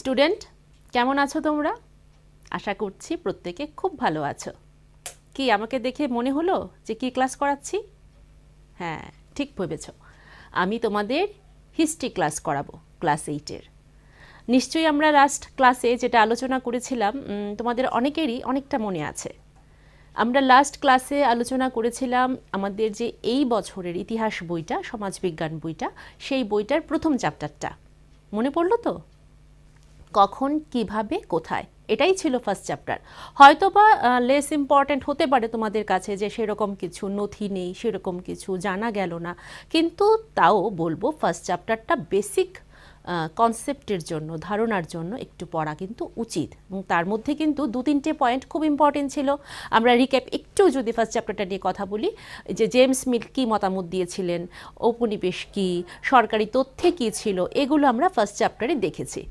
Student, কেমন আছো তোমরা? আশা করছি প্রত্যেকে খুব ভালো আছো। কি আমাকে দেখে মনে হলো যে কি ক্লাস করাচ্ছি? হ্যাঁ, ঠিক ভেবেছো, আমি তোমাদের হিস্ট্রি ক্লাস করাবো, ক্লাস 8-এর। নিশ্চয়ই আমরা লাস্ট ক্লাসে যেটা আলোচনা করেছিলাম তোমাদের অনেকেরই অনেকটা মনে আছে। আমরা লাস্ট ক্লাসে আলোচনা করেছিলাম আমাদের যে এই বছরের ইতিহাস বইটা, সমাজবিজ্ঞান বইটা, সেই বইটার প্রথম চ্যাপ্টারটা মনে পড়লো তো? কখন, কিভাবে, কোথায়, এটাই ছিল ফার্স্ট চ্যাপ্টার। হয়তো বা লেস ইম্পর্ট্যান্ট হতে পারে তোমাদের কাছে, যে সেরকম কিছু নথি নেই, সেরকম কিছু জানা গেল না, কিন্তু তাও বলবো ফার্স্ট চ্যাপ্টারটা বেসিক কনসেপ্টের জন্য, ধারণার জন্য একটু পড়া কিন্তু উচিত। এবং তার মধ্যে কিন্তু 2-3টে পয়েন্ট খুব ইম্পর্টেন্ট ছিল। আমরা রিক্যাপ একটু যদি ফার্স্ট চ্যাপ্টারটা নিয়ে কথা বলি, যে জেমস মিল কী মতামত দিয়েছিলেন, ঔপনিবেশ কী, সরকারি তথ্যে কী ছিল, এগুলো আমরা ফার্স্ট চ্যাপ্টারে দেখেছি।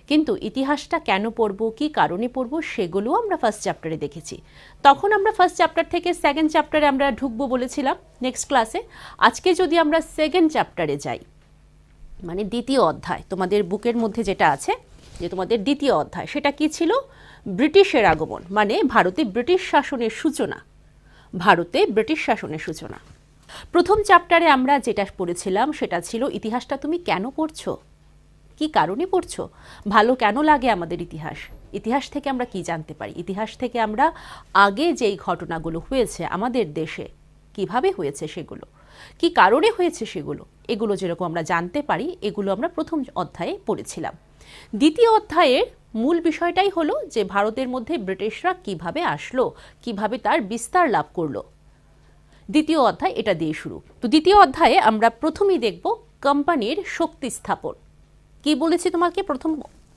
কিন্তু ইতিহাসটা কেন পড়ব, কী কারণে পড়ব, সেগুলোও আমরা ফার্স্ট চ্যাপ্টারে দেখেছি। তখন আমরা ফার্স্ট চ্যাপ্টার থেকে সেকেন্ড চ্যাপ্টারে আমরা ঢুকবো বলেছিলাম নেক্সট ক্লাসে। আজকে যদি আমরা সেকেন্ড চ্যাপ্টারে যাই, মানে দ্বিতীয় অধ্যায়, তোমাদের বুকের মধ্যে যেটা আছে, যে তোমাদের দ্বিতীয় অধ্যায়, সেটা কি ছিল? ব্রিটিশের আগমন, মানে ভারতে ব্রিটিশ শাসনের সূচনা। ভারতে ব্রিটিশ শাসনের সূচনা। প্রথম চ্যাপ্টারে আমরা যেটা পড়েছিলাম সেটা ছিল ইতিহাসটা তুমি কেন পড়ছো, কি কারণে পড়ছো, ভালো কেন লাগে আমাদের ইতিহাস, ইতিহাস থেকে আমরা কি জানতে পারি, ইতিহাস থেকে আমরা আগে যেই ঘটনাগুলো হয়েছে আমাদের দেশে কিভাবে হয়েছে সেগুলো, কি কারণে হয়েছে সেগুলো, এগুলো যেরকম আমরা জানতে পারি, এগুলো আমরা প্রথম অধ্যায়ে পড়েছিলাম। দ্বিতীয় অধ্যায়ের মূল বিষয়টাই হলো যে ভারতের মধ্যে ব্রিটিশরা কিভাবে আসলো, কিভাবে তার বিস্তার লাভ করলো। দ্বিতীয় অধ্যায় এটা দিয়ে শুরু। তো দ্বিতীয় অধ্যায়ে আমরা প্রথমেই দেখব কোম্পানির শক্তি স্থাপন। কি বলেছি তোমাকে প্রথম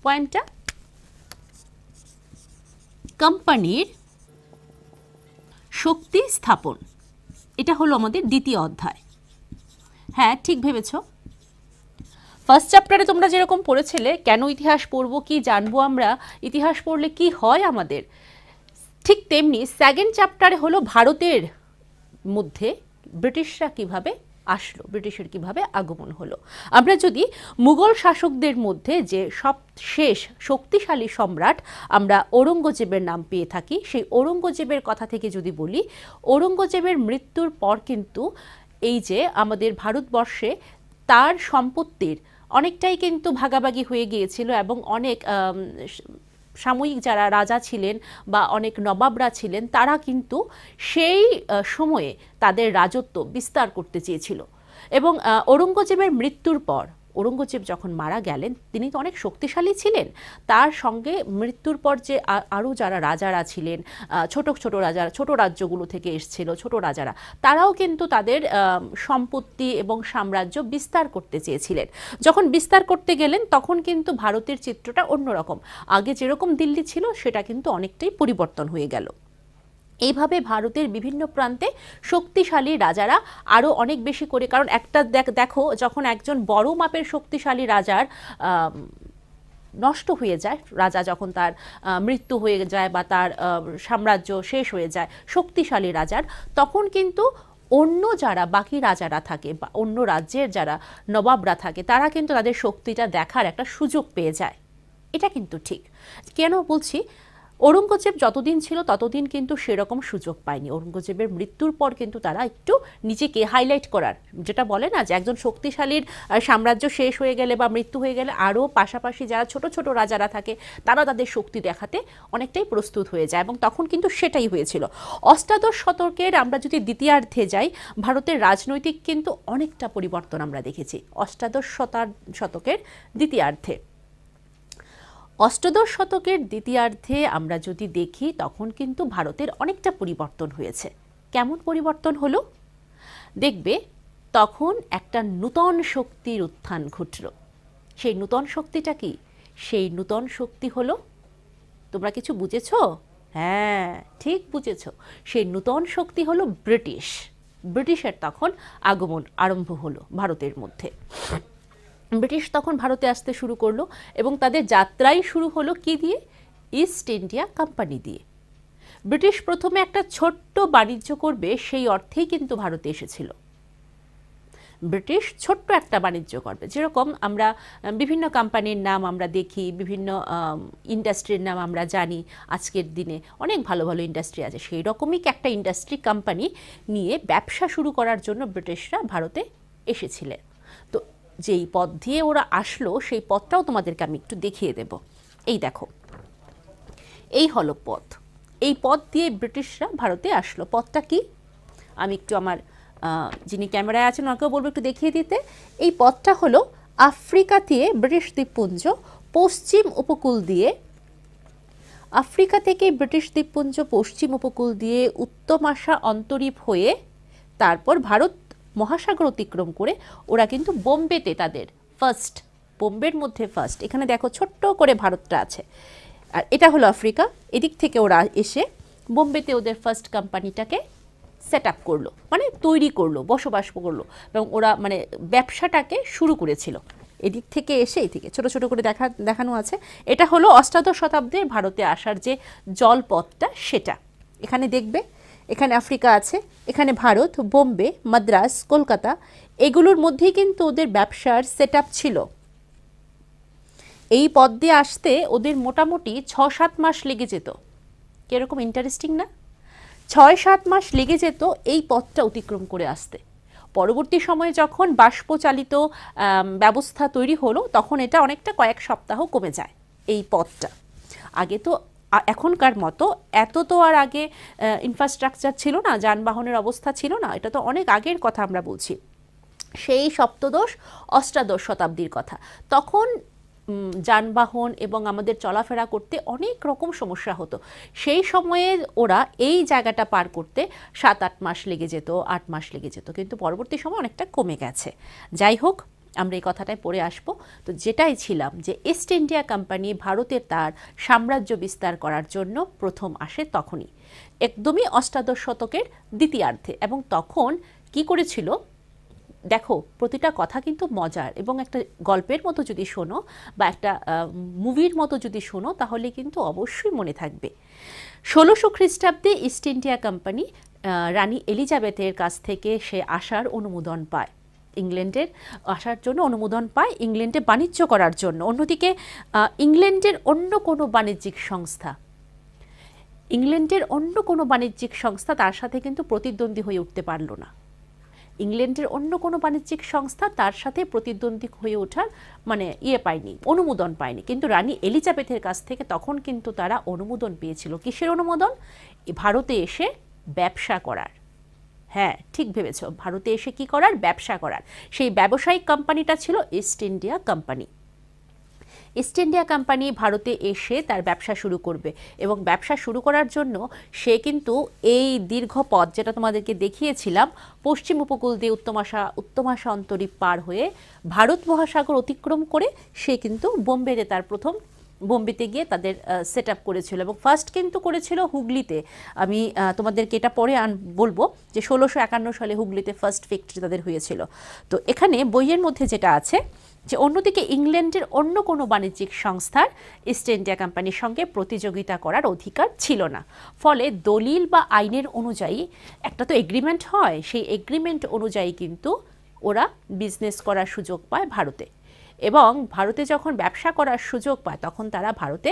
পয়েন্টটা? কোম্পানির শক্তি স্থাপন, এটা হলো আমাদের দ্বিতীয় অধ্যায়। হ্যাঁ, ঠিক ভেবেছ। ফার্স্ট চ্যাপ্টারে তোমরা যেরকম পড়েছিলে কেন ইতিহাস পড়বো, কি জানবো আমরা, ইতিহাস পড়লে কি হয় আমাদের, ঠিক তেমনি সেকেন্ড চ্যাপ্টারে হলো ভারতের মধ্যে ব্রিটিশরা কিভাবে আসলো, ব্রিটিশের কিভাবে আগমন হলো। আমরা যদি মুঘল শাসকদের মধ্যে যে সবশেষ শক্তিশালী সম্রাট আমরা ঔরঙ্গজেবের নাম পেয়ে থাকি, সেই ঔরঙ্গজেবের কথা থেকে যদি বলি, ঔরঙ্গজেবের মৃত্যুর পর কিন্তু এই যে আমাদের ভারতবর্ষে তার সম্পত্তির অনেকটাই কিন্তু ভাগাভাগি হয়ে গিয়েছিল, এবং অনেক সাময়িক যারা রাজা ছিলেন বা অনেক নবাবরা ছিলেন, তারা কিন্তু সেই সময়ে তাদের রাজত্ব বিস্তার করতে চেয়েছিল। এবং ঔরঙ্গজেবের মৃত্যুর পর, ঔরঙ্গজেব যখন মারা গেলেন, তিনি তো অনেক শক্তিশালী ছিলেন, তার সঙ্গে মৃত্যুর পর যে আরও যারা রাজারা ছিলেন, ছোট ছোট রাজারা, ছোট রাজ্যগুলো থেকে এসেছিল ছোট রাজারা, তারাও কিন্তু তাদের সম্পত্তি এবং সাম্রাজ্য বিস্তার করতে চেয়েছিলেন। যখন বিস্তার করতে গেলেন তখন কিন্তু ভারতের চিত্রটা অন্যরকম, আগে যেরকম দিল্লি ছিল সেটা কিন্তু অনেকটাই পরিবর্তন হয়ে গেল। এইভাবে ভারতের বিভিন্ন প্রান্তে শক্তিশালী রাজারা আরও অনেক বেশি করে, কারণ একটা দেখো, যখন একজন বড় মাপের শক্তিশালী রাজার নষ্ট হয়ে যায়, রাজা যখন তার মৃত্যু হয়ে যায় বা তার সাম্রাজ্য শেষ হয়ে যায় শক্তিশালী রাজার, তখন কিন্তু অন্য যারা বাকি রাজারা থাকে বা অন্য রাজ্যের যারা নবাবরা থাকে, তারা কিন্তু তাদের শক্তিটা দেখার একটা সুযোগ পেয়ে যায়। এটা কিন্তু ঠিক। কেন বলছি? ঔরঙ্গজেব যতদিন ছিল ততদিন কিন্তু সেরকম সুযোগ পায়নি। ঔরঙ্গজেবের মৃত্যুর পর কিন্তু তারা একটু নিজেকে হাইলাইট করার, যেটা বলে না যে একজন শক্তিশালীর সাম্রাজ্য শেষ হয়ে গেলে বা মৃত্যু হয়ে গেলে আরও পাশাপাশি যারা ছোট ছোট রাজারা থাকে তারা তাদের শক্তি দেখাতে অনেকটাই প্রস্তুত হয়ে যায়, এবং তখন কিন্তু সেটাই হয়েছিল। অষ্টাদশ শতকের আমরা যদি দ্বিতীয়ার্ধে যাই, ভারতের রাজনৈতিক কিন্তু অনেকটা পরিবর্তন আমরা দেখেছি অষ্টাদশ শতকের দ্বিতীয়ার্ধে। অষ্টাদশ শতকের দ্বিতীয়ার্ধে আমরা যদি দেখি, তখন কিন্তু ভারতের অনেকটা পরিবর্তন হয়েছে। কেমন পরিবর্তন হলো? দেখবে তখন একটা নূতন শক্তির উত্থান ঘটল। সেই নূতন শক্তিটা কি? সেই নূতন শক্তি হলো, তোমরা কিছু বুঝেছ? হ্যাঁ, ঠিক বুঝেছ। সেই নূতন শক্তি হলো ব্রিটিশ। ব্রিটিশের তখন আগমন আরম্ভ হলো ভারতের মধ্যে। ব্রিটিশ তখন ভারতে আসতে শুরু করলো, এবং তাদের যাত্রাই শুরু হলো কি দিয়ে? ইস্ট ইন্ডিয়া কোম্পানি দিয়ে। ব্রিটিশ প্রথমে একটা ছোট্ট বাণিজ্য করবে সেই অর্থেই কিন্তু ভারতে এসেছিল। ব্রিটিশ ছোট্ট একটা বাণিজ্য করবে। যেরকম আমরা বিভিন্ন কোম্পানির নাম আমরা দেখি, বিভিন্ন ইন্ডাস্ট্রির নাম আমরা জানি, আজকের দিনে অনেক ভালো ভালো ইন্ডাস্ট্রি আছে, সেই রকমই একটা ইন্ডাস্ট্রি কোম্পানি নিয়ে ব্যবসা শুরু করার জন্য ব্রিটিশরা ভারতে এসেছিলেন। তো যেই পথ দিয়ে ওরা আসলো সেই পথটাও তোমাদেরকে আমি একটু দেখিয়ে দেব। এই দেখো, এই হলো পথ। এই পথ দিয়ে ব্রিটিশরা ভারতে আসলো। পথটা কি আমি একটু আমার যিনি ক্যামেরায় আছেন ওনাকেও বলবো একটু দেখিয়ে দিতে। এই পথটা হলো আফ্রিকা দিয়ে ব্রিটিশ দ্বীপপুঞ্জ পশ্চিম উপকূল দিয়ে, আফ্রিকা থেকে ব্রিটিশ দ্বীপপুঞ্জ পশ্চিম উপকূল দিয়ে উত্তমাশা অন্তরীপ হয়ে তারপর ভারত মহাসাগর অতিক্রম করে ওরা কিন্তু বোম্বেতে তাদের ফার্স্ট, বোম্বের মধ্যে ফার্স্ট, এখানে দেখো ছোট্ট করে ভারতটা আছে, আর এটা হলো আফ্রিকা। এদিক থেকে ওরা এসে বোম্বেতে ওদের ফার্স্ট কোম্পানিটাকে সেট আপ করলো, মানে তৈরি করলো, বসবাস করলো, এবং ওরা মানে ব্যবসাটাকে শুরু করেছিল। এদিক থেকে এসে এই থেকে ছোট ছোট করে দেখানো আছে। এটা হলো অষ্টাদশ শতাব্দীর ভারতে আসার যে জলপথটা সেটা। এখানে দেখবে এখানে আফ্রিকা আছে, এখানে ভারত, বোম্বে, মাদ্রাস, কলকাতা, এগুলোর মধ্যেই কিন্তু ওদের ব্যবসার সেট আপ ছিল। এই পথ দিয়ে আসতে ওদের মোটামুটি 6-7 মাস লেগে যেত। কিরকম ইন্টারেস্টিং না? 6-7 মাস লেগে যেত এই পথটা অতিক্রম করে আসতে। পরবর্তী সময়ে যখন বাষ্পচালিত ব্যবস্থা তৈরি হলো তখন এটা অনেকটা কয়েক সপ্তাহ কমে যায় এই পথটা। আগে তো এখনকার মতো এত তো আর আগে ইনফ্রাস্ট্রাকচার ছিল না, যানবাহনের অবস্থা ছিল না, এটা তো অনেক আগের কথা আমরা বলছি, সেই সপ্তদশ অষ্টাদশ শতাব্দীর কথা। তখন যানবাহন এবং আমাদের চলাফেরা করতে অনেক রকম সমস্যা হতো। সেই সময়ে ওরা এই জায়গাটা পার করতে 7-8 মাস লেগে যেত, 8 মাস লেগে যেত, কিন্তু পরবর্তী সময় অনেকটা কমে গেছে। যাই হোক, আমরা এই কথাটায় পড়ে আসবো। তো যেটাই ছিলাম যে ইস্ট ইন্ডিয়া কোম্পানি ভারতের তার সাম্রাজ্য বিস্তার করার জন্য প্রথম আসে তখনই, একদমই অষ্টাদশ শতকের দ্বিতীয়ার্ধে। এবং তখন কি করেছিল দেখো, প্রতিটা কথা কিন্তু মজার, এবং একটা গল্পের মতো যদি শোনো বা একটা মুভির মতো যদি শোনো তাহলে কিন্তু অবশ্যই মনে থাকবে। 1600 খ্রিস্টাব্দে ইস্ট ইন্ডিয়া কোম্পানি রানী এলিজাবেথের কাছ থেকে সে আসার অনুমোদন পায়, ইংল্যান্ডের আসার জন্য অনুমোদন পায়, ইংল্যান্ডে বাণিজ্য করার জন্য। অন্যদিকে ইংল্যান্ডের অন্য কোনো বাণিজ্যিক সংস্থা তার সাথে কিন্তু প্রতিদ্বন্দ্বী হয়ে উঠতে পারল না। ইংল্যান্ডের অন্য কোনো বাণিজ্যিক সংস্থা তার সাথে প্রতিদ্বন্দ্বী হয়ে ওঠার মানে পায়নি, অনুমোদন পায়নি। কিন্তু রানী এলিজাবেথের কাছ থেকে তখন কিন্তু তারা অনুমোদন পেয়েছিল। কিসের অনুমোদন? ভারতে এসে ব্যবসা করার। হ্যাঁ, ঠিক ভেবেছ, ভারতে এসে কি করার? ব্যবসা করার। সেই ব্যবসায়িক কোম্পানিটা ছিল east India company. East India company ভারতে এসে তার ব্যবসা শুরু করবে, এবং ব্যবসা শুরু করার জন্য সে কিন্তু এই দীর্ঘ পথ যেটা তোমাদেরকে দেখিয়েছিলাম, পশ্চিম উপকূল দিয়ে উত্তমাশা অন্তরীপ পার হয়ে ভারত মহাসাগর অতিক্রম করে সে কিন্তু বোম্বেতে তার প্রথম বোম্বেতে গিয়ে তাদের সেট আপ করেছিল, এবং ফার্স্ট কিন্তু করেছিল হুগলিতে। আমি তোমাদেরকে এটা পরে বলবো যে 1651 সালে হুগলিতে ফার্স্ট ফ্যাক্টরি তাদের হয়েছিল। তো এখানে বইয়ের মধ্যে যেটা আছে যে অন্যদিকে ইংল্যান্ডের অন্য কোনো বাণিজ্যিক সংস্থার ইস্ট ইন্ডিয়া কোম্পানির সঙ্গে প্রতিযোগিতা করার অধিকার ছিল না। ফলে দলিল বা আইনের অনুযায়ী একটা তো এগ্রিমেন্ট হয়, সেই এগ্রিমেন্ট অনুযায়ী কিন্তু ওরা বিজনেস করার সুযোগ পায় ভারতে, এবং ভারতে যখন ব্যবসা করার সুযোগ পায় তখন তারা ভারতে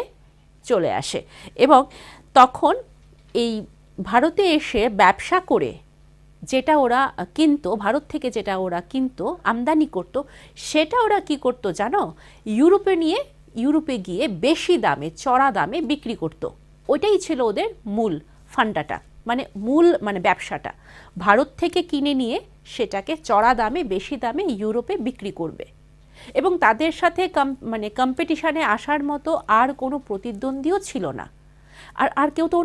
চলে আসে, এবং তখন এই ভারতে এসে ব্যবসা করে যেটা ওরা কিনতো, ভারত থেকে যেটা ওরা কিনতো, আমদানি করত, সেটা ওরা কি করত জানো? ইউরোপে গিয়ে বেশি দামে, চড়া দামে বিক্রি করত। ওইটাই ছিল ওদের মূল ফান্ডাটা, মানে ব্যবসাটা। ভারত থেকে কিনে নিয়ে সেটাকে চড়া দামে, বেশি দামে ইউরোপে বিক্রি করবে, এবং তাদের সাথে কম্পিটিশানে আসার মতো আর কোনো প্রতিদ্বন্দ্বীও ছিল না। আর কেউ তো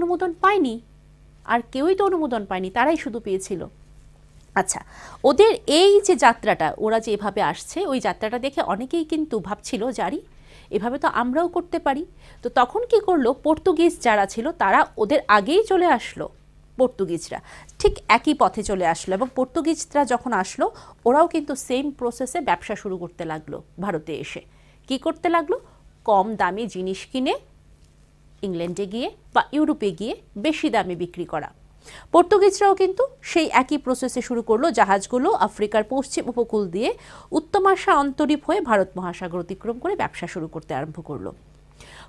অনুমোদন পায়নি, তারাই শুধু পেয়েছিল। আচ্ছা, ওদের এই যে যাত্রাটা, ওরা যে এভাবে আসছে, ওই যাত্রাটা দেখে অনেকেই কিন্তু ভাবছিল জারি এভাবে তো আমরাও করতে পারি। তো তখন কি করলো, পর্তুগিজ যারা ছিল তারা ওদের আগেই চলে আসলো। পর্তুগিজরা ঠিক একই পথে চলে আসলো, এবং পর্তুগিজরা যখন আসলো ওরাও কিন্তু সেম প্রসেসে ব্যবসা শুরু করতে লাগলো। ভারতে এসে কি করতে লাগলো? কম দামে জিনিস কিনে ইংল্যান্ডে গিয়ে বা ইউরোপে গিয়ে বেশি দামে বিক্রি করা। পর্তুগিজরাও কিন্তু সেই একই প্রসেসে শুরু করলো, জাহাজগুলো আফ্রিকার পশ্চিম উপকূল দিয়ে উত্তমাশা অন্তরীপ হয়ে ভারত মহাসাগর অতিক্রম করে ব্যবসা শুরু করতে আরম্ভ করলো।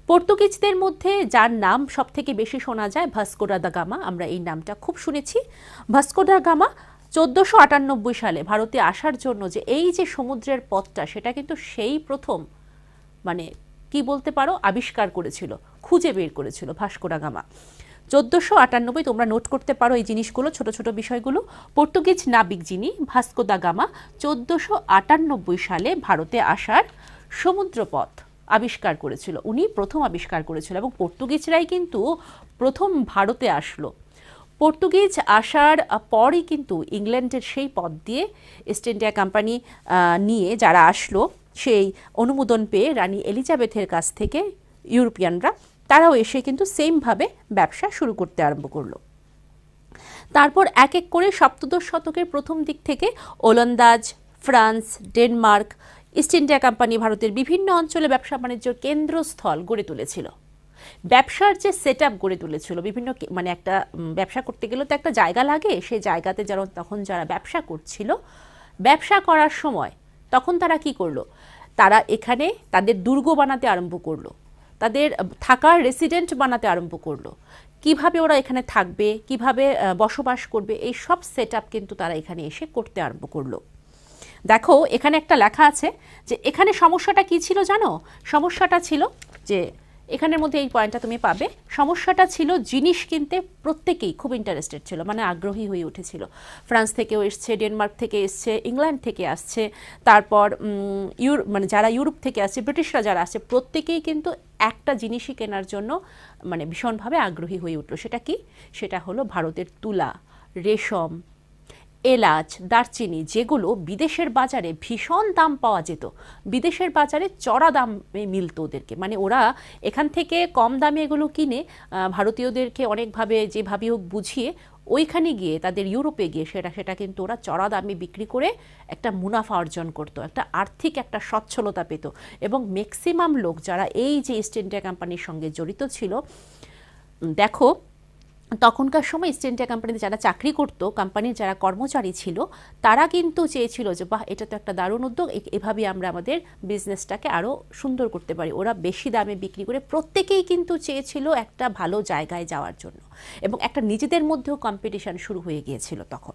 পর্তুগিজদের মধ্যে যার নাম সব থেকে বেশি শোনা যায়, ভাস্কো দা গামা, আমরা এই নামটা খুব শুনেছি। ভাস্কো দা গামা 1498 সালে ভারতে আসার জন্য যে এই যে সমুদ্রের পথটা, সেটা কিন্তু সেই প্রথম মানে কি বলতে পারো আবিষ্কার করেছিল, খুঁজে বের করেছিল ভাস্কো দা গামা। 1498, তোমরা নোট করতে পারো এই জিনিসগুলো, ছোট ছোট বিষয়গুলো। পর্তুগিজ নাবিক যিনি ভাস্কো দা গামা 1498 সালে ভারতে আসার সমুদ্রপথ আবিষ্কার করেছিল, উনি প্রথম আবিষ্কার করেছিল। এবং পর্তুগিজরাই কিন্তু প্রথম ভারতে আসলো। পর্তুগিজ আসার পরই কিন্তু ইংল্যান্ডের সেই পথ দিয়ে ইস্ট ইন্ডিয়া কোম্পানি নিয়ে যারা আসলো, সেই অনুমোদন পেয়ে রানী এলিজাবেথের কাছ থেকে ইউরোপিয়ানরা, তারাও এসে কিন্তু সেমভাবে ব্যবসা শুরু করতে আরম্ভ করলো। তারপর এক এক করে সপ্তদশ শতকের প্রথম দিক থেকে ওলন্দাজ, France, Denmark, east India company ভারতের বিভিন্ন অঞ্চলে ব্যবসা বাণিজ্যের কেন্দ্রস্থল গড়ে তুলেছিল। ব্যবসার যে সেট আপ গড়ে তুলেছিল, বিভিন্ন মানে একটা ব্যবসা করতে গেলে তো একটা জায়গা লাগে, সেই জায়গাতে যারা তখন যারা ব্যবসা করছিল, ব্যবসা করার সময় তখন তারা কি করলো, তারা এখানে তাদের দুর্গ বানাতে আরম্ভ করলো, তাদের থাকার রেসিডেন্ট বানাতে আরম্ভ করলো। কিভাবে ওরা এখানে থাকবে, কিভাবে বসবাস করবে, এই সব সেট আপ কিন্তু তারা এখানে এসে করতে আরম্ভ করলো। দেখো এখানে একটা লেখা আছে যে এখানে সমস্যাটা কি ছিল জানো? সমস্যাটা ছিল যে এখানের মধ্যে এই পয়েন্টটা তুমি পাবে, সমস্যাটা ছিল জিনিস কিনতে প্রত্যেকেই খুব ইন্টারেস্টেড ছিল, মানে আগ্রহী হয়ে উঠেছিল। ফ্রান্স থেকেও এসছে, ডেনমার্ক থেকে এসছে, ইংল্যান্ড থেকে আসছে, তারপর মানে যারা ইউরোপ থেকে আসছে, ব্রিটিশরা যারা আসছে, প্রত্যেকেই কিন্তু একটা জিনিসই কেনার জন্য মানে ভীষণভাবে আগ্রহী হয়ে উঠলো। সেটা কি? সেটা হলো ভারতের তুলা, রেশম, এলাচ, দারচিনি, যেগুলো বিদেশের বাজারে ভীষণ দাম পাওয়া যেত, বিদেশের বাজারে চড়া দামে মিলতো ওদেরকে, মানে ওরা এখান থেকে কম দামে এগুলো কিনে ভারতীয়দেরকে অনেকভাবে যেভাবে হোক বুঝিয়ে ওইখানে গিয়ে তাদের ইউরোপে গিয়ে সেটা কিন্তু ওরা চড়া দামে বিক্রি করে একটা মুনাফা অর্জন করতো, একটা আর্থিক একটা সচ্ছলতা পেত। এবং ম্যাক্সিমাম লোক যারা এই যে ইস্ট ইন্ডিয়া কোম্পানির সঙ্গে জড়িত ছিল, দেখো তখনকার সময় ইস্ট ইন্ডিয়া কোম্পানিতে যারা চাকরি করতো, কোম্পানির যারা কর্মচারী ছিল, তারা কিন্তু চেয়েছিল যে বাহ, এটা তো একটা দারুণ উদ্যোগ, এভাবে আমরা আমাদের বিজনেসটাকে আরও সুন্দর করতে পারি। ওরা বেশি দামে বিক্রি করে প্রত্যেকেই কিন্তু চেয়েছিল একটা ভালো জায়গায় যাওয়ার জন্য, এবং একটা নিজেদের মধ্যেও কম্পিটিশন শুরু হয়ে গিয়েছিল তখন।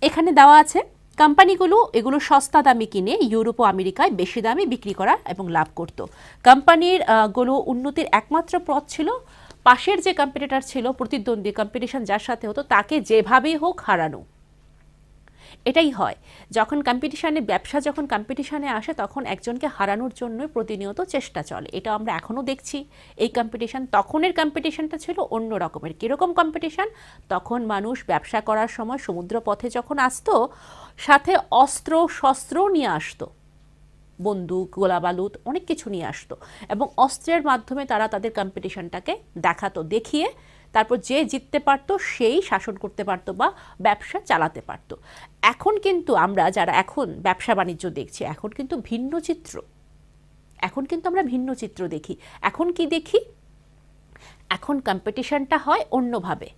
এখানে দেওয়া আছে কোম্পানিগুলো এগুলো সস্তা দামে কিনে ইউরোপ ও আমেরিকায় বেশি দামে বিক্রি করা এবং লাভ করত। কোম্পানির গুলো উন্নতির একমাত্র পথ ছিল পাশের যে কম্পিটিটর ছিল, প্রতিদ্বন্দ্বী, কম্পিটিশন যার সাথে হতো, তাকে যেভাবেই হোক হারানো। এটাই হয় যখন কম্পিটিশনে, ব্যবসা যখন কম্পিটিশনে আসে, তখন একজনকে হারানোর জন্য প্রতিনিয়ত চেষ্টা চলে। এটা আমরা এখনও দেখছি এই কম্পিটিশন। তখনের কম্পিটিশনটা ছিল অন্য রকমের। কীরকম কম্পিটিশন? তখন মানুষ ব্যবসা করার সময় সমুদ্র পথে যখন আসতো, সাথে অস্ত্র শস্ত্রও নিয়ে আসতো, বন্দুক, গোলা বালুদ, অনেক কিছু নিয়ে আসতো, এবং অস্ত্রের মাধ্যমে তারা তাদের কম্পিটিশনটাকে দেখাতো, দেখিয়ে তারপর যে জিততে পারতো সেই শাসন করতে পারতো বা ব্যবসা চালাতে পারতো। এখন কিন্তু আমরা যারা এখন ব্যবসা বাণিজ্য দেখছি, এখন কিন্তু ভিন্ন চিত্র, এখন কিন্তু আমরা ভিন্ন চিত্র দেখি। এখন কি দেখি? এখন কম্পিটিশনটা হয় অন্যভাবে।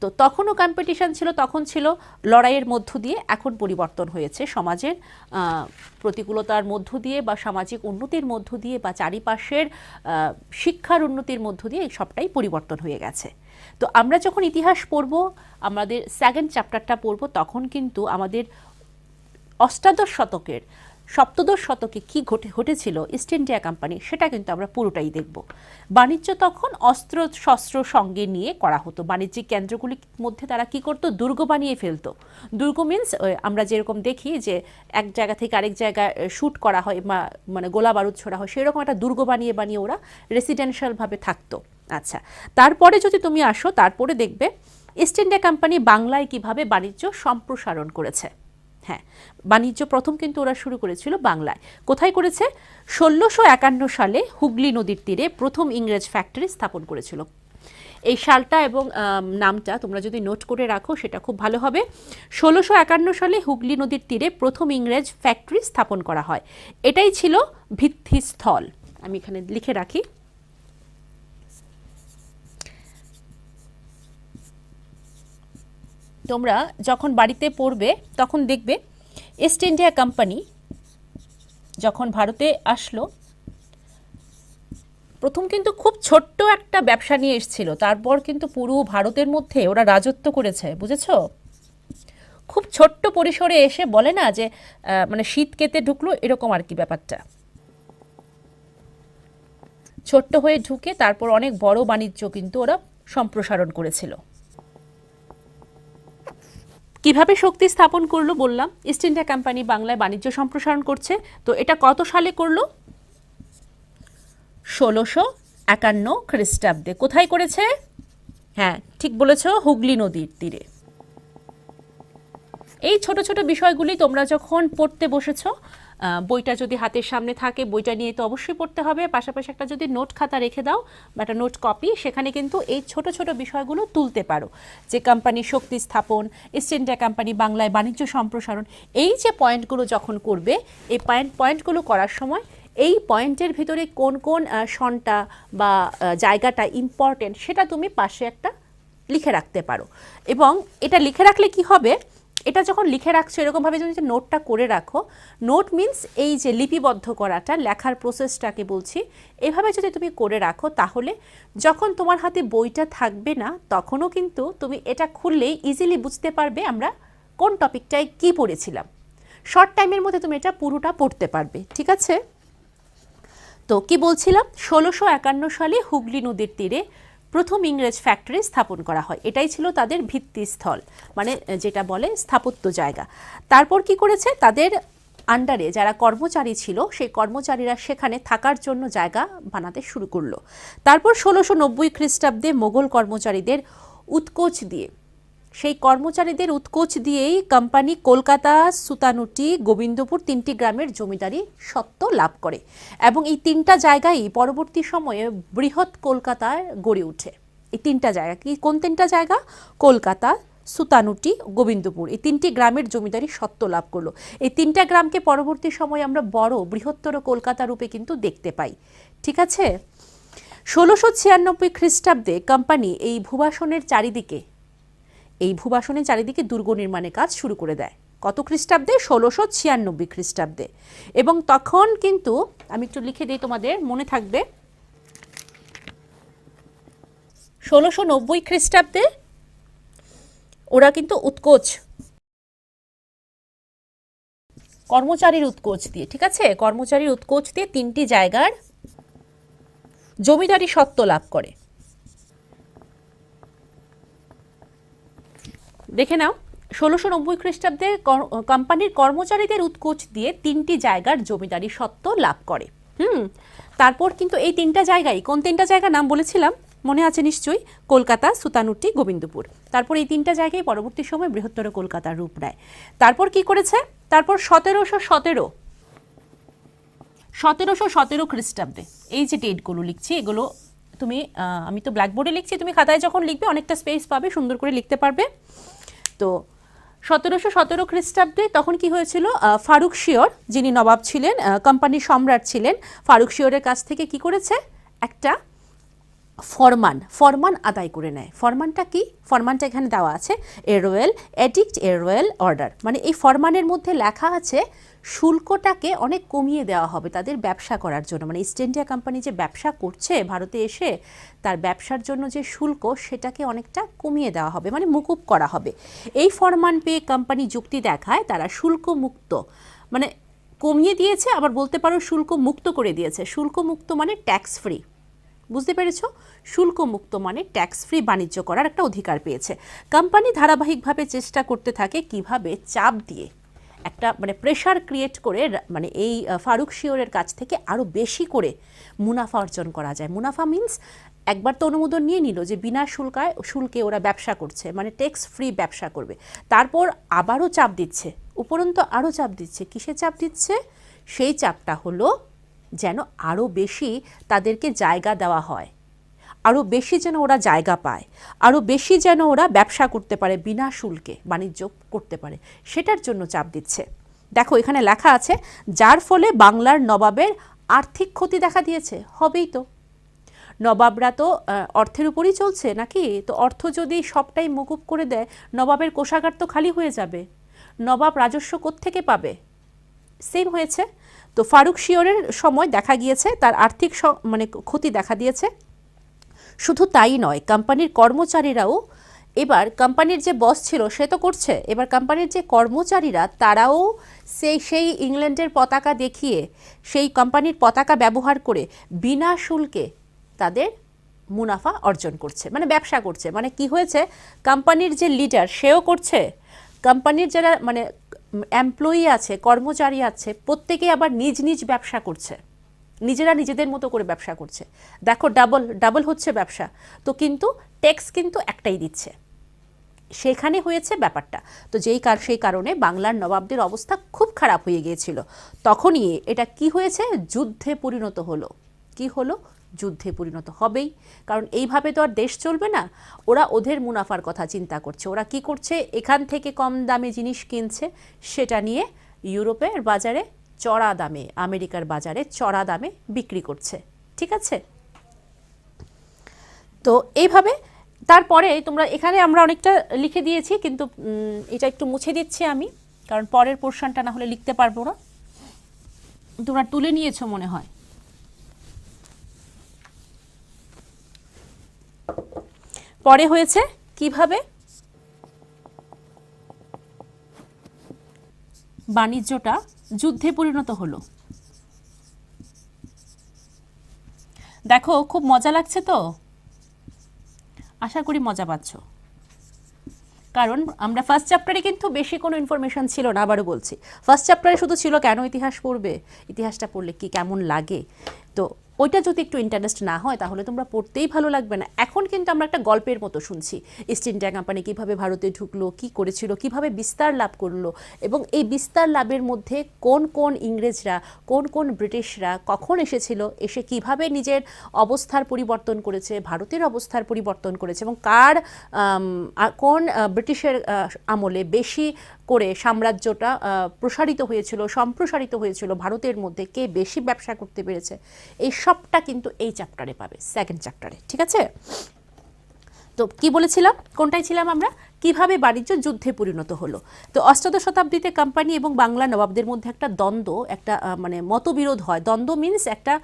তো তখনও কম্পিটিশন ছিল, তখন ছিল লড়াইয়ের মধ্য দিয়ে। এখন পরিবর্তন হয়েছে সমাজের প্রতিকূলতার মধ্য দিয়ে বা সামাজিক উন্নতির মধ্য দিয়ে বা চারিপাশের শিক্ষার উন্নতির মধ্য দিয়ে, সবটাই পরিবর্তন হয়ে গেছে। তো আমরা যখন ইতিহাস পড়ব, আমাদের সেকেন্ড চ্যাপ্টারটা পড়ব, তখন কিন্তু আমাদের অষ্টাদশ শতকের, সপ্তদশ শতকে কি ঘটেছিল ইস্ট ইন্ডিয়া কোম্পানি, সেটা কিন্তু আমরা পুরোটাই দেখব। বাণিজ্য তখন অস্ত্র শস্ত্র সঙ্গে নিয়ে করা হতো। বাণিজ্যিক কেন্দ্রগুলির মধ্যে তারা কি করতো? দুর্গ বানিয়ে ফেলতো। দুর্গ মিনস আমরা যেরকম দেখি যে এক জায়গা থেকে আরেক জায়গায় শ্যুট করা হয়, মানে গোলা বারুদ ছোড়া হয়, সেরকম একটা দুর্গ বানিয়ে বানিয়ে ওরা রেসিডেন্সিয়ালভাবে থাকতো। আচ্ছা, তারপরে যদি তুমি আসো, তারপরে দেখবে ইস্ট ইন্ডিয়া কোম্পানি বাংলায় কিভাবে বাণিজ্য সম্প্রসারণ করেছে। হ্যাঁ, বাণিজ্য প্রথম কিন্তু ওরা শুরু করেছিল বাংলায়। কোথায় করেছে? 1651 সালে হুগলি নদীর তীরে প্রথম ইংরেজ ফ্যাক্টরি স্থাপন করেছিল। এই সালটা এবং নামটা তোমরা যদি নোট করে রাখো সেটা খুব ভালো হবে। 1651 সালে হুগলি নদীর তীরে প্রথম ইংরেজ ফ্যাক্টরি স্থাপন করা হয়। এটাই ছিল ভিত্তিস্থল। আমি এখানে লিখে রাখি। তোমরা যখন বাড়িতে পড়বে তখন দেখবে ইস্ট ইন্ডিয়া কোম্পানি যখন ভারতে আসলো, প্রথম কিন্তু খুব ছোট্ট একটা ব্যবসা নিয়ে এসেছিল, তারপর কিন্তু পুরো ভারতের মধ্যে ওরা রাজত্ব করেছে, বুঝেছো? খুব ছোট্ট পরিসরে এসে বলে না যে মানে শীত কেটে ঢুকলো, এরকম আর কি ব্যাপারটা। ছোট্ট হয়ে ঢুকে তারপর অনেক বড় বাণিজ্য কিন্তু ওরা সম্প্রসারণ করেছিল। কিভাবে শক্তি স্থাপন করলো বললাম, ইস্ট ইন্ডিয়া কোম্পানি বাংলায় বাণিজ্য সম্প্রসারণ করছে। তো এটা কত সালে করলো? 1651 খ্রিস্টাব্দে। কোথায় করেছে? হ্যাঁ, ঠিক বলেছ, হুগলি নদীর তীরে। এই ছোট ছোট বিষয়গুলি তোমরা যখন পড়তে বসেছ, বইটা যদি হাতের সামনে থাকে বইটা নিয়ে তো অবশ্যই পড়তে হবে, পাশাপাশি একটা যদি নোট খাতা রেখে দাও বা একটা নোট কপি, সেখানে কিন্তু এই ছোট ছোট বিষয়গুলো তুলতে পারো, যে কোম্পানি শক্তি স্থাপন, ইস্ট ইন্ডিয়া কোম্পানি বাংলায় বাণিজ্য সম্প্রসারণ, এই যে পয়েন্টগুলো যখন করবে, এই পয়েন্টগুলো করার সময় এই পয়েন্টের ভিতরে কোন কোন সনটা বা জায়গাটা ইম্পর্টেন্ট সেটা তুমি পাশে একটা লিখে রাখতে পারো। এবং এটা লিখে রাখলে কি হবে, এটা যখন লিখে রাখছো এরকমভাবে যদি নোটটা করে রাখো, নোট মিন্স এই যে লিপিবদ্ধ করাটা, লেখার প্রসেসটাকে বলছি, এভাবে যদি তুমি করে রাখো, তাহলে যখন তোমার হাতে বইটা থাকবে না তখনও কিন্তু তুমি এটা খুললেই ইজিলি বুঝতে পারবে আমরা কোন টপিকটায় কি পড়েছিলাম। শর্ট টাইমের মধ্যে তুমি এটা পুরোটা পড়তে পারবে, ঠিক আছে? তো কি বলছিলাম, 1651 সালে হুগলি নদীর তীরে প্রথম ইংরেজ ফ্যাক্টরি স্থাপন করা হয়। এটাই ছিল তাদের ভিত্তিস্থল, মানে যেটা বলে স্থাপত্য জায়গা। তারপর কি করেছে, তাদের আন্ডারে যারা কর্মচারী ছিল সেই কর্মচারীরা সেখানে থাকার জন্য জায়গা বানাতে শুরু করলো। তারপর 1690 খ্রিস্টাব্দে মোগল কর্মচারীদের উৎকোচ দিয়ে, সেই কর্মচারীদের উৎকোচ দিয়েই কোম্পানি কলকাতা, সুতানুটি, গোবিন্দপুর তিনটি গ্রামের জমিদারি সত্ত্ব লাভ করে এবং এই তিনটা জায়গায় পরবর্তী সময়ে বৃহৎ কলকাতায় গড়ে ওঠে। এই তিনটা জায়গা কি, কোন তিনটা জায়গা? কলকাতা, সুতানুটি, গোবিন্দপুর, এই তিনটি গ্রামের জমিদারি সত্ত্ব লাভ করলো। এই তিনটা গ্রামকে পরবর্তী সময়ে আমরা বড় বৃহত্তর কলকাতা রূপে কিন্তু দেখতে পাই, ঠিক আছে? 1696 খ্রিস্টাব্দে কোম্পানি এই ভূবাসনের চারিদিকে দুর্গ নির্মাণের কাজ শুরু করে দেয়। কত খ্রিস্টাব্দে? 1696 খ্রিস্টাব্দে। এবং তখন কিন্তু আমি একটু লিখে দিই, তোমাদের মনে থাকবে, 1690 খ্রিস্টাব্দে ওরা কিন্তু উৎকোচ, কর্মচারীর উৎকোচ দিয়ে, ঠিক আছে, কর্মচারীর উৎকোচ দিয়ে তিনটি জায়গার জমিদারি সত্ত্ব লাভ করে। দেখে নাও, 1690 খ্রিস্টাব্দে কোম্পানির কর্মচারীদের উৎকোচ দিয়ে তিনটি জায়গার জমিদারি সত্ত্ব লাভ করে। তারপর কিন্তু এই তিনটা জায়গায়, কোন তিনটা জায়গা নাম বলেছিলাম মনে আছে নিশ্চয়ই? কলকাতা, সুতানুটি, গোবিন্দপুর। তারপর এই তিনটা জায়গায় পরবর্তী সময় বৃহত্তর কলকাতার রূপ নেয়। তারপর কি করেছে, তারপর 1717 খ্রিস্টাব্দে, এই যে ডেটগুলো লিখছি এগুলো তুমি, আমি তো ব্ল্যাকবোর্ডে লিখছি, তুমি খাতায় যখন লিখবে অনেকটা স্পেস পাবে, সুন্দর করে লিখতে পারবে। তো 1717 খ্রিস্টাব্দে তখন কি হয়েছিল, ফারুক শিওর যিনি নবাব ছিলেন, কোম্পানির সম্রাট ছিলেন, ফারুক শিওরের কাছ থেকে কি করেছে, একটা ফরমান আদায় করে নেয়। ফরমানটা কি? ফরমানটা এখানে দেওয়া আছে, এ রয়্যাল এডিক্ট, এ রয়্যাল অর্ডার। মানে এই ফরমানের মধ্যে লেখা আছে শুল্কটাকে অনেক কমিয়ে দেওয়া হবে তাদের ব্যবসা করার জন্য। মানে ইস্ট ইন্ডিয়া কোম্পানি যে ব্যবসা করছে ভারতে এসে, তার ব্যবসার জন্য যে শুল্ক সেটাকে অনেকটা কমিয়ে দেওয়া হবে, মানে মুকুব করা হবে। এই ফরমান পেয়ে কোম্পানি যুক্তি দেখায় তারা শুল্ক মুক্ত, মানে কমিয়ে দিয়েছে, আবার বলতে পারো শুল্ক মুক্ত করে দিয়েছে। শুল্ক মুক্ত মানে ট্যাক্স ফ্রি, বুঝতে পেরেছ? শুল্ক মুক্ত মানে ট্যাক্স ফ্রি বাণিজ্য করার একটা অধিকার পেয়েছে। কোম্পানি ধারাবাহিকভাবে চেষ্টা করতে থাকে কিভাবে চাপ দিয়ে একটা মানে প্রেশার ক্রিয়েট করে, মানে এই ফারুক শিওরের কাছ থেকে আরও বেশি করে মুনাফা অর্জন করা যায়। মুনাফা মিন্স একবার তো অনুমোদন নিয়ে নিল যে বিনা শুল্কে ওরা ব্যবসা করছে, মানে ট্যাক্স ফ্রি ব্যবসা করবে, তারপর আবারও চাপ দিচ্ছে, উপরন্তু আরও চাপ দিচ্ছে। কিসে চাপ দিচ্ছে? সেই চাপটা হলো যেন আরও বেশি তাদেরকে জায়গা দেওয়া হয়, আরও বেশি যেন ওরা জায়গা পায়, আরও বেশি যেন ওরা ব্যবসা করতে পারে, বিনা শুল্কে বাণিজ্য করতে পারে, সেটার জন্য চাপ দিচ্ছে। দেখো এখানে লেখা আছে, যার ফলে বাংলার নবাবের আর্থিক ক্ষতি দেখা দিয়েছে। হবেই তো, নবাবরা তো অর্থের উপরই চলছে নাকি, তো অর্থ যদি সবটাই মকুব করে দেয় নবাবের কোষাগার তো খালি হয়ে যাবে, নবাব রাজস্ব কোত্থেকে পাবে? সেম হয়েছে। তো ফারুক শিয়রের সময় দেখা গিয়েছে তার আর্থিক মানে ক্ষতি দেখা দিয়েছে। শুধু তাই নয়, কোম্পানির কর্মচারীরাও, এবার কোম্পানির যে বস ছিল সে তো করছে, এবার কোম্পানির যে কর্মচারীরা তারাও সেই ইংল্যান্ডের পতাকা দেখিয়ে, সেই কোম্পানির পতাকা ব্যবহার করে বিনা শুল্কে তাদের মুনাফা অর্জন করছে, মানে ব্যবসা করছে। মানে কি হয়েছে, কোম্পানির যে লিডার সেও করছে, কোম্পানির যারা মানে এমপ্লয়ি আছে, কর্মচারী আছে, প্রত্যেকে আবার নিজ নিজ ব্যবসা করছে, নিজেরা নিজেদের মতো করে ব্যবসা করছে। দেখো ডাবল ডাবল হচ্ছে ব্যবসা, তো কিন্তু ট্যাক্স কিন্তু একটাই দিচ্ছে, সেখানে হয়েছে ব্যাপারটা। তো সেই কারণে বাংলার নবাবদের অবস্থা খুব খারাপ হয়ে গিয়েছিল। তখনই এটা কি হয়েছে, যুদ্ধে পরিণত হলো। কি হলো, যুদ্ধে পরিণত হবেই, কারণ এইভাবে তো আর দেশ চলবে না। ওরা ওদের মুনাফার কথা চিন্তা করছে, ওরা কি করছে, এখান থেকে কম দামে জিনিস কিনছে, সেটা নিয়ে ইউরোপের বাজারে চড়া দামে, আমেরিকার বাজারে চড়া দামে বিক্রি করছে। ঠিক আছে, তো এইভাবে তারপরে তোমরা এখানে আমরা অনেকটা লিখে দিয়েছি, কিন্তু এটা একটু মুছে দিচ্ছি আমি, কারণ পরের পোর্শনটা না হলে লিখতে পারবো না। তোমরা তুলে নিয়েছো মনে হয়। পরে হয়েছে কিভাবে বাণিজ্যটা যুদ্ধে পরিণত হলো। দেখো খুব মজা লাগছে তো, আশা করি মজা পাচ্ছ, কারণ আমরা ফার্স্ট চ্যাপ্টারে কিন্তু বেশি কোনো ইনফরমেশন ছিল না। আবারও বলছি, ফার্স্ট চ্যাপ্টারে শুধু ছিল কেন ইতিহাস পড়বে, ইতিহাসটা পড়লে কি কেমন লাগে, তো ওইটা যদি একটু ইন্টারেস্ট না হয় তাহলে তোমরা পড়তেই ভালো লাগবে না। এখন কিন্তু আমরা একটা গল্পের মতো শুনছি, ইস্ট ইন্ডিয়া কোম্পানি কীভাবে ভারতে ঢুকলো, কি করেছিল, কিভাবে বিস্তার লাভ করলো, এবং এই বিস্তার লাভের মধ্যে কোন কোন ইংরেজরা, কোন কোন ব্রিটিশরা কখন এসেছিল, এসে কিভাবে নিজের অবস্থার পরিবর্তন করেছে, ভারতের অবস্থার পরিবর্তন করেছে, এবং কোন ব্রিটিশের আমলে বেশি করে সাম্রাজ্যটা প্রসারিত হয়েছিল, সম্প্রসারিত হয়েছিল ভারতের মধ্যে, কে বেশি ব্যবসা করতে পেরেছে, এই সবটা কিন্তু এই চ্যাপ্টারে পাবে, সেকেন্ড চ্যাপ্টারে। ঠিক আছে, তো কি বলেছিলাম, কোনটাই ছিলাম আমরা, কিভাবে বাণিজ্য যুদ্ধে পরিণত হলো। তো অষ্টাদশ শতাব্দীতে কোম্পানি এবং বাংলা নবাবদের মধ্যে একটা দ্বন্দ্ব, একটা মানে মতবিরোধ হয়। দ্বন্দ্ব মিন্স একটা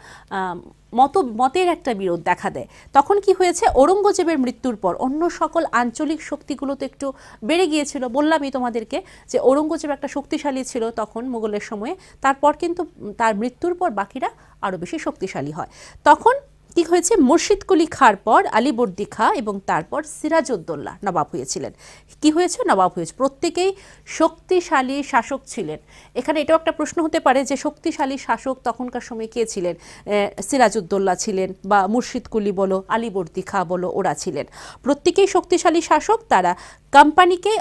মতের একটা বিরোধ দেখা দেয়। তখন কি হয়েছে, ঔরঙ্গজেবের মৃত্যুর পর অন্য সকল আঞ্চলিক শক্তিগুলো তো একটু বেড়ে গিয়েছিল। বললামই তোমাদেরকে যে ঔরঙ্গজেব একটা শক্তিশালী ছিল তখন মুঘলের সময়ে, তারপর কিন্তু তার মৃত্যুর পর বাকিরা আরও বেশি শক্তিশালী হয়। তখন কি হয়েছে, মুর্শিদ কুলি খাঁর পর আলীবর্দী খাঁ এবং তারপর সিরাজউদ্দৌলা নবাব হয়েছিলেন। কি হয়েছে, নবাব হয়েছে, প্রত্যেকেই শক্তিশালী শাসক ছিলেন। এখানে এটাও একটা প্রশ্ন হতে পারে যে শক্তিশালী শাসক তখনকার সময় কে ছিলেন, সিরাজউদ্দৌলা ছিলেন, বা মুর্শিদ কুলি বলো, আলীবর্দী খাঁ বলো, ওরা ছিলেন প্রত্যেকেই শক্তিশালী শাসক। তারা কোম্পানিকে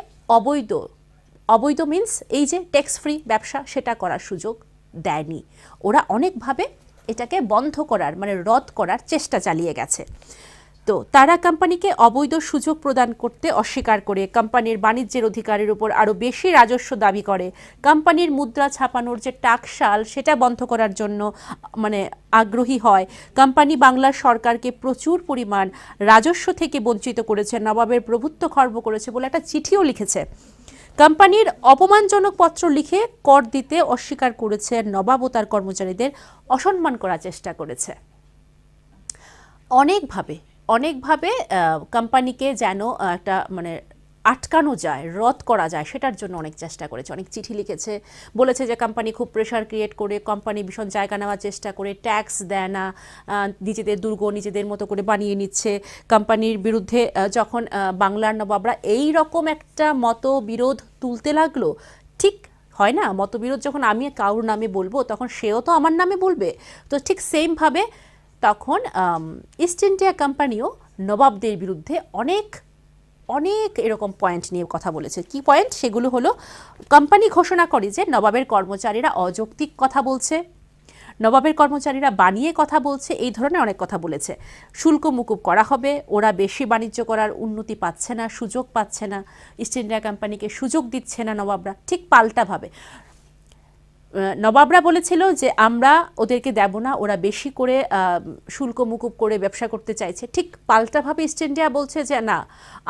অবৈধ মিন্স এই যে ট্যাক্স ফ্রি ব্যবসা সেটা করার সুযোগ দেয়নি। ওরা অনেকভাবে এটাকে বন্ধ করার মানে রদ করার চেষ্টা চালিয়ে গেছে। তো তারা কোম্পানিকে অবৈধ সুযোগ প্রদান করতে অস্বীকার করে কোম্পানির বাণিজ্যের অধিকারের উপর আরও বেশি রাজস্ব দাবি করে, কোম্পানির মুদ্রা ছাপানোর যে টাকশাল সেটা বন্ধ করার জন্য মানে আগ্রহী হয়। কোম্পানি বাংলার সরকারকে প্রচুর পরিমাণ রাজস্ব থেকে বঞ্চিত করেছে, নবাবের প্রভুত্ব খর্ব করেছে বলে একটা চিঠিও লিখেছে। কোম্পানির অপমানজনক পত্র লিখে কর দিতে অস্বীকার করেছে, নবাব ও তার কর্মচারীদের অসম্মান করার চেষ্টা করেছে। অনেকভাবে কোম্পানিকে যেন একটা মানে আটকানো যায়, রদ করা যায়, সেটার জন্য অনেক চেষ্টা করেছে, অনেক চিঠি লিখেছে, বলেছে যে কোম্পানি খুব প্রেশার ক্রিয়েট করে, কোম্পানি ভীষণ জায়গা নেওয়ার চেষ্টা করে, ট্যাক্স দেয় না, নিজেদের দুর্গ নিজেদের মতো করে বানিয়ে নিচ্ছে। কোম্পানির বিরুদ্ধে যখন বাংলার নবাবরা এই রকম একটা মতবিরোধ তুলতে লাগলো, ঠিক হয় না, মতবিরোধ যখন আমি কারোর নামে বলবো তখন সেও তো আমার নামে বলবে, তো ঠিক সেমভাবে তখন ইস্ট ইন্ডিয়া কোম্পানিও নবাবদের বিরুদ্ধে অনেক এরকম পয়েন্ট নিয়ে কথা বলেছে। কি পয়েন্ট সেগুলো হলো, কোম্পানি ঘোষণা করে যে নবাবের কর্মচারীরা অযৌক্তিক কথা বলছে, নবাবের কর্মচারীরা বানিয়ে কথা বলছে, এই ধরনের অনেক কথা বলেছে। শুল্ক মুকুব করা হবে, ওরা বেশি বাণিজ্য করার উন্নতি পাচ্ছে না, সুযোগ পাচ্ছে না, ইস্ট ইন্ডিয়া কোম্পানিকে সুযোগ দিচ্ছে না নবাবরা। ঠিক পাল্টাভাবে নবাবরা বলেছিল যে আমরা ওদেরকে দেব না, ওরা বেশি করে শুল্ক মুকুব করে ব্যবসা করতে চাইছে। ঠিক পাল্টাভাবে ইস্ট ইন্ডিয়া বলছে যে না,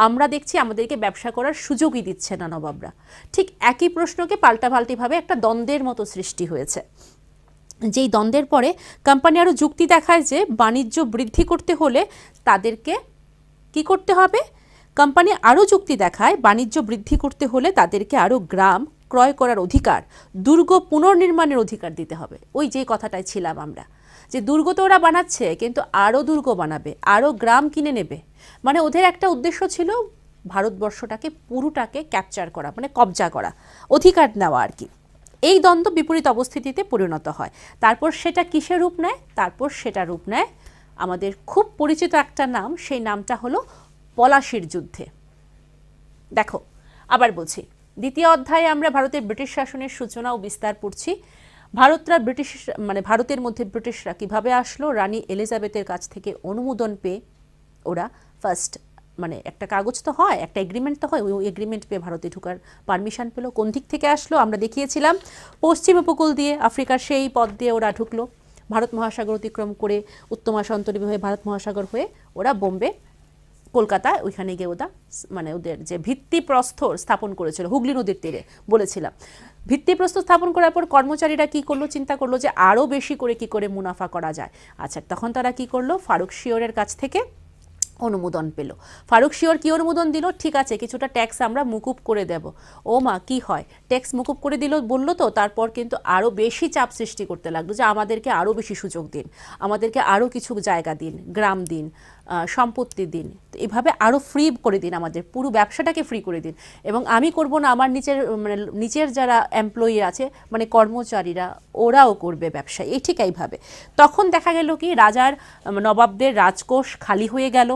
আমরা দেখছি আমাদেরকে ব্যবসা করার সুযোগই দিচ্ছে না নবাবরা। ঠিক একই প্রশ্নকে পাল্টাপাল্টিভাবে একটা দ্বন্দ্বের মতো সৃষ্টি হয়েছে, যেই দ্বন্দ্বের পরে কোম্পানি আরও যুক্তি দেখায় যে বাণিজ্য বৃদ্ধি করতে হলে তাদেরকে কি করতে হবে। কোম্পানি আরও যুক্তি দেখায় বাণিজ্য বৃদ্ধি করতে হলে তাদেরকে আরও গ্রাম ক্রয় করার অধিকার, দুর্গ পুনর্নির্মাণের অধিকার দিতে হবে। ওই যে কথাটায় ছিলাম আমরা, যে দুর্গ তো ওরা বানাচ্ছে, কিন্তু আরও দুর্গ বানাবে, আরও গ্রাম কিনে নেবে। মানে ওদের একটা উদ্দেশ্য ছিল ভারতবর্ষটাকে পুরোটাকে ক্যাপচার করা, মানে কবজা করা, অধিকার নেওয়া আর কি। এই দ্বন্দ্ব বিপরীত অবস্থিতিতে পরিণত হয়। তারপর সেটা কিসের রূপ নেয়? তারপর সেটা রূপ নেয় আমাদের খুব পরিচিত একটা নাম, সেই নামটা হলো পলাশির যুদ্ধে। দেখো আবার বলছি, দ্বিতীয় অধ্যায়ে আমরা ভারতের ব্রিটিশ শাসনের সূচনা ও বিস্তার পড়ছি। ভারতের মধ্যে ব্রিটিশরা কিভাবে আসলো, রানী এলিজাবেথের কাছ থেকে অনুমোদন পেয়ে ওরা ফার্স্ট একটা কাগজ তো হয়, একটা এগ্রিমেন্ট তো হয়, ওই এগ্রিমেন্ট পেয়ে ভারতে ঢোকার পারমিশন পেলো। কোন দিক থেকে আসলো আমরা দেখিয়েছিলাম, পশ্চিম উপকূল দিয়ে, আফ্রিকার সেই পথ দিয়ে ওরা ঢুকলো, ভারত মহাসাগর অতিক্রম করে উত্তমাশান্তরী হয়ে ভারত মহাসাগর হয়ে ওরা বোম্বে, কলকাতা, ওইখানে গিয়ে ওরা ওদের যে ভিত্তিপ্রস্তর স্থাপন করেছিল হুগলি নদীর তীরে বলেছিলাম। ভিত্তিপ্রস্তর স্থাপন করার পর কর্মচারীরা কি করলো, চিন্তা করলো যে আরও বেশি করে কি করে মুনাফা করা যায়। আচ্ছা, তখন তারা কি করলো, ফারুক শিওরের কাছ থেকে অনুমোদন পেল। ফারুক শিওর কি অনুমোদন দিল, ঠিক আছে কিছুটা ট্যাক্স আমরা মুকুব করে দেব। ও মা, কি হয়, ট্যাক্স মুকুব করে দিল বললো তো, তারপর কিন্তু আরও বেশি চাপ সৃষ্টি করতে লাগলো যে আমাদেরকে আরও বেশি সুযোগ দিন, আমাদেরকে আরও কিছু জায়গা দিন, গ্রাম দিন, সম্পত্তি দিন, তো এভাবে আরও ফ্রি করে দিন, আমাদের পুরো ব্যবসাটাকে ফ্রি করে দিন। এবং আমি করব না, আমার নিচের যারা এমপ্লয়ি আছে কর্মচারীরা, ওরাও করবে ব্যবসা, এই ঠিক এইভাবে। তখন দেখা গেল কি রাজার নবাবদের রাজকোষ খালি হয়ে গেল।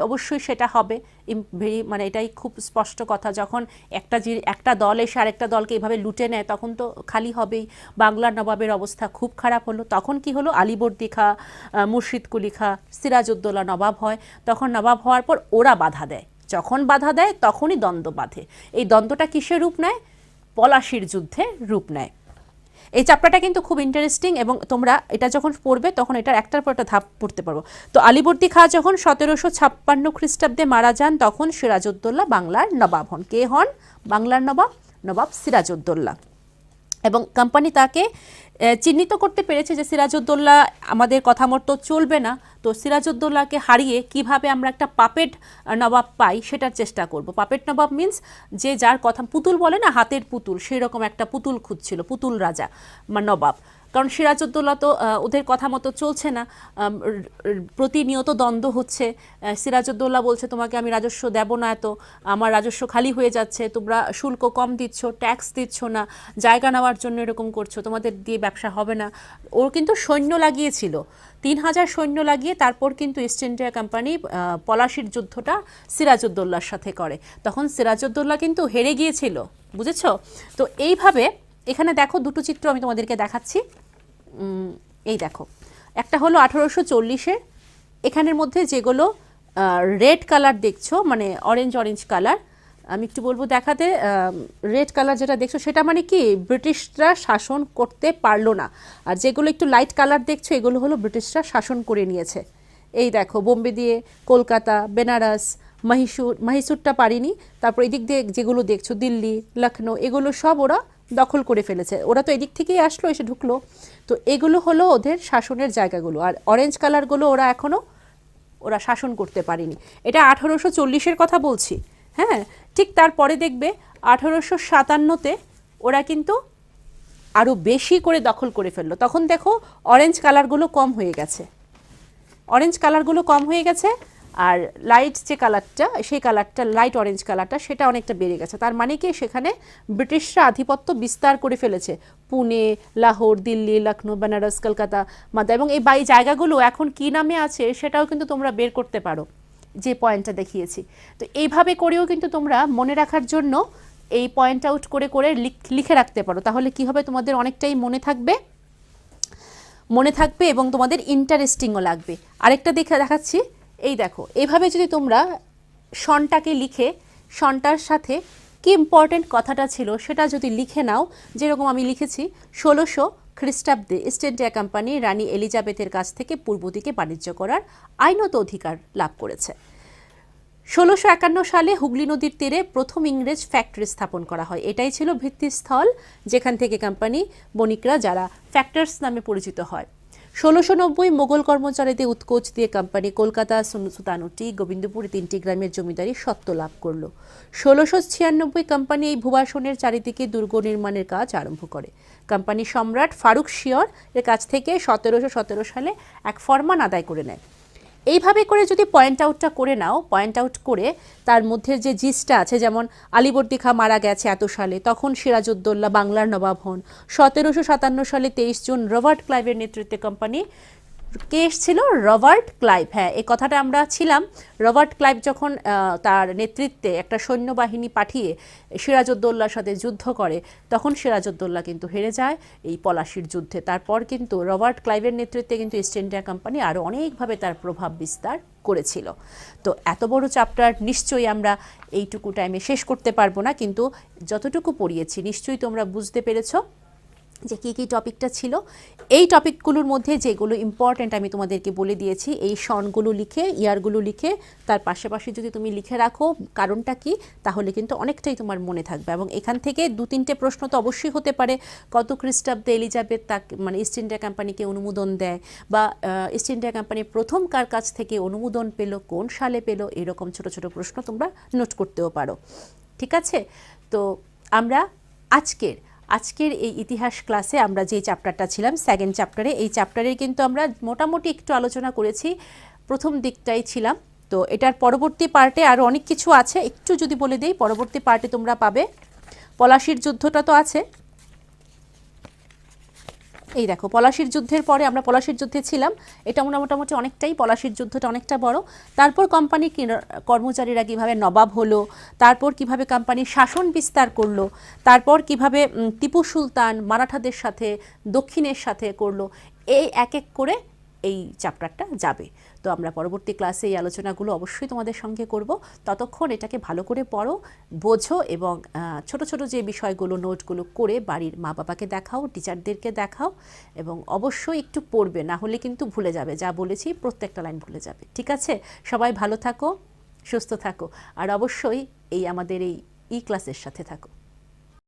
অবশ্যই সেটা হবে, এটাই খুব স্পষ্ট কথা। যখন একটা দল এসে আরেকটা দলকে এভাবে লুটে নেয়, তখন তো খালি হবেই। বাংলার নবাবের অবস্থা খুব খারাপ হলো। তখন কি হলো, আলীবর্দী খা, মুর্শিদ কুলি খা, সিরাজউদ্দৌলা নবাব হয়। তখন নবাব হওয়ার পর ওরা বাধা দেয়, যখন বাধা দেয় তখনই দ্বন্দ্ব বাঁধে। এই দ্বন্দ্বটা কিসের রূপ নেয়? পলাশির যুদ্ধে রূপ নেয়। এই চ্যাপ্টারটা কিন্তু খুব ইন্টারেস্টিং, এবং তোমরা এটা যখন পড়বে তখন এটার একটার পর একটা ধাপ পড়তে পারবো। তো আলীবর্দী খাঁ যখন 1756 খ্রিস্টাব্দে মারা যান, তখন সিরাজউদ্দৌলা বাংলার নবাব হন। কে হন বাংলার নবাব? নবাব সিরাজউদ্দৌলা। এবং কোম্পানি তাকে চিহ্নিত করতে পেরেছে যে সিরাজউদ্দৌলা আমাদের কথা মতো চলবে না, তো সিরাজউদ্দৌলাকে হারিয়ে কিভাবে আমরা একটা পাপেট নবাব পাই সেটার চেষ্টা করব। পাপেট নবাব মিন্স যে যার কথা, পুতুল বলে না, হাতের পুতুল, সেই রকম একটা পুতুল খুঁজছিল, পুতুল রাজা নবাব। কারণ সিরাজউদ্দৌলা তো ওদের কথা মতো চলছে না, প্রতিনিয়ত দ্বন্দ্ব হচ্ছে। সিরাজউদ্দৌলা বলছে তোমাকে আমি রাজস্ব দেব না, এত আমার রাজস্ব খালি হয়ে যাচ্ছে, তোমরা শুল্ক কম দিচ্ছ, ট্যাক্স দিচ্ছ না, জায়গা নেওয়ার জন্য এরকম করছো, তোমাদের দিয়ে ব্যবসা হবে না। ওর কিন্তু সৈন্য লাগিয়েছিল, 3000 সৈন্য লাগিয়ে তারপর কিন্তু ইস্ট ইন্ডিয়া কোম্পানি পলাশির যুদ্ধটা সিরাজউদ্দৌলার সাথে করে। তখন সিরাজউদ্দৌলা কিন্তু হেরে গিয়েছিল, বুঝেছ? তো এইভাবে এখানে দেখো দুটো চিত্র আমি তোমাদেরকে দেখাচ্ছি। এই দেখো, একটা হলো 1840-এর, এখানের মধ্যে যেগুলো রেড কালার দেখছো, অরেঞ্জ কালার, আমি একটু বলবো দেখাতে। রেড কালার যেটা দেখছো সেটা কি ব্রিটিশরা শাসন করতে পারলো না, আর যেগুলো একটু লাইট কালার দেখছো এগুলো হলো ব্রিটিশরা শাসন করে নিয়েছে। এই দেখো, বোম্বে দিয়ে কলকাতা, বেনারস, মহীশূরটা পারিনি, তারপর এদিক দিয়ে যেগুলো দেখছো দিল্লি, লখনৌ, এগুলো সব ওরা দখল করে ফেলেছে। ওরা তো এদিক থেকেই আসলো, এসে ঢুকলো। তো এগুলো হলো ওদের শাসনের জায়গাগুলো, আর অরেঞ্জ কালারগুলো ওরা শাসন করতে পারেনি। এটা 1840-এর কথা বলছি। হ্যাঁ, ঠিক তারপরে দেখবে 1857-তে ওরা কিন্তু আরও বেশি করে দখল করে ফেললো। তখন দেখো অরেঞ্জ কালারগুলো কম হয়ে গেছে, আর লাইট যে কালারটা, সেই কালারটা লাইট অরেঞ্জ কালারটা, সেটা অনেকটা বেড়ে গেছে। তার মানে কি সেখানে ব্রিটিশরা আধিপত্য বিস্তার করে ফেলেছে। পুনে, লাহোর, দিল্লি, লখনৌ, বেনারস, কলকাতা, মাদ্রাজ, এবং এই জায়গাগুলো এখন কি নামে আছে সেটাও কিন্তু তোমরা বের করতে পারো, যে পয়েন্টটা দেখিয়েছি। তো এইভাবে করেও কিন্তু তোমরা মনে রাখার জন্য এই পয়েন্ট আউট করে করে লিখে রাখতে পারো। তাহলে কি হবে, তোমাদের অনেকটাই মনে থাকবে এবং তোমাদের ইন্টারেস্টিংও লাগবে। আরেকটা দেখাচ্ছি, এই দেখো, এইভাবে যদি তোমরা সনটাকে লিখে সনটার সাথে কি ইম্পর্টেন্ট কথাটা ছিল সেটা যদি লিখে নাও, যেরকম আমি লিখেছি 1600 খ্রিস্টাব্দে ইস্ট ইন্ডিয়া কোম্পানি রানী এলিজাবেথের কাছ থেকে পূর্ব দিকে বাণিজ্য করার আইনত অধিকার লাভ করেছে। 1651 সালে হুগলি নদীর তীরে প্রথম ইংরেজ ফ্যাক্টরি স্থাপন করা হয়। এটাই ছিল ভিত্তিস্থল যেখান থেকে কোম্পানি বণিকরা যারা ফ্যাক্টরস নামে পরিচিত হয়। 1690 মোগল কর্মচারীদের উৎকোচ দিয়ে কোম্পানি কলকাতা, সুলতানুটি, গোবিন্দপুর 3টি গ্রামের জমিদারি স্বত্ব লাভ করল। 1696 কোম্পানি এই ভূবাসনের চারিদিকে দুর্গ নির্মাণের কাজ আরম্ভ করে। কোম্পানি সম্রাট ফারুক শিয়র এর কাছ থেকে 1717 সালে এক ফরমান আদায় করে নেয়। এইভাবে করে যদি পয়েন্ট আউটটা করে নাও, পয়েন্ট আউট করে তার মধ্যে যে জিসটা আছে, যেমন আলীবর্দী খাঁ মারা গেছে এত সালে, তখন সিরাজউদ্দৌলা বাংলার নবাব হন। 1757 সালে 23 জুন রবার্ট ক্লাইভের নেতৃত্বে কোম্পানি কে এসেছিল? Robert Clive. হ্যাঁ, এই কথাটা আমরা ছিলাম। রবার্ট ক্লাইভ যখন তার নেতৃত্বে একটা সৈন্যবাহিনী পাঠিয়ে সিরাজউদ্দৌলার সাথে যুদ্ধ করে, তখন সিরাজউদ্দৌলা কিন্তু হেরে যায় এই পলাশির যুদ্ধে। তারপর কিন্তু রবার্ট ক্লাইভের নেতৃত্বে কিন্তু ইস্ট ইন্ডিয়া কোম্পানি আরও অনেকভাবে তার প্রভাব বিস্তার করেছিল। তো এত বড় চ্যাপ্টার নিশ্চয়ই আমরা এইটুকু টাইমে শেষ করতে পারবো না, কিন্তু যতটুকু পড়িয়েছি নিশ্চয়ই তোমরা বুঝতে পেরেছো যে কী কী টপিকটা ছিল। এই টপিকগুলোর মধ্যে যেগুলো ইম্পর্ট্যান্ট আমি তোমাদেরকে বলে দিয়েছি, এই সনগুলো লিখে, ইয়ারগুলো লিখে তার পাশাপাশি যদি তুমি লিখে রাখো কারণটা কি, তাহলে কিন্তু অনেকটাই তোমার মনে থাকবে। এবং এখান থেকে 2-3টে প্রশ্ন তো অবশ্যই হতে পারে। কত খ্রিস্টাব্দে এলিজাবেথ তাকে মানে ইস্ট ইন্ডিয়া কোম্পানিকে অনুমোদন দেয়, বা ইস্ট ইন্ডিয়া কোম্পানি প্রথম কার কাছ থেকে অনুমোদন পেল, কোন সালে পেল, এরকম ছোট ছোট প্রশ্ন তোমরা নোট করতেও পারো। ঠিক আছে? তো আমরা আজকের এই ইতিহাস ক্লাসে আমরা যে চ্যাপ্টারটা ছিলাম, সেকেন্ড চ্যাপ্টারে, এই চ্যাপ্টারে কিন্তু আমরা মোটামুটি একটু আলোচনা করেছি, প্রথম দিকটাই ছিলাম। তো এটার পরবর্তী পার্টে আরও অনেক কিছু আছে, একটু যদি বলে দিই, পরবর্তী পার্টে তোমরা পাবে পলাশির যুদ্ধটা তো আছে। এই দেখো, পলাশির যুদ্ধের পরে আমরা পলাশির যুদ্ধে ছিলাম, এটা মোটামুটি অনেকটাই, পলাশির যুদ্ধটা অনেকটা বড়। তারপর কোম্পানি কর্মচারীরা কীভাবে নবাব হলো, তারপর কিভাবে কোম্পানির শাসন বিস্তার করলো, তারপর কিভাবে টিপু সুলতান মারাঠাদের সাথে দক্ষিণের সাথে করলো, এই এক এক করে এই চ্যাপ্টারটা যাবে। তো আমরা পরবর্তী ক্লাসে এই আলোচনাগুলো অবশ্যই তোমাদের সঙ্গে করব। ততক্ষণ এটাকে ভালো করে পড়ো, বোঝো, এবং ছোট ছোট যে বিষয়গুলো নোটগুলো করে বাড়ির মা বাবাকে দেখাও, টিচারদেরকে দেখাও, এবং অবশ্যই একটু পড়বে, না হলে কিন্তু ভুলে যাবে। যা বলেছি প্রত্যেকটা লাইন ভুলে যাবে। ঠিক আছে? সবাই ভালো থাকো, সুস্থ থাকো, আর অবশ্যই এই আমাদের এই ক্লাসের সাথে থাকো।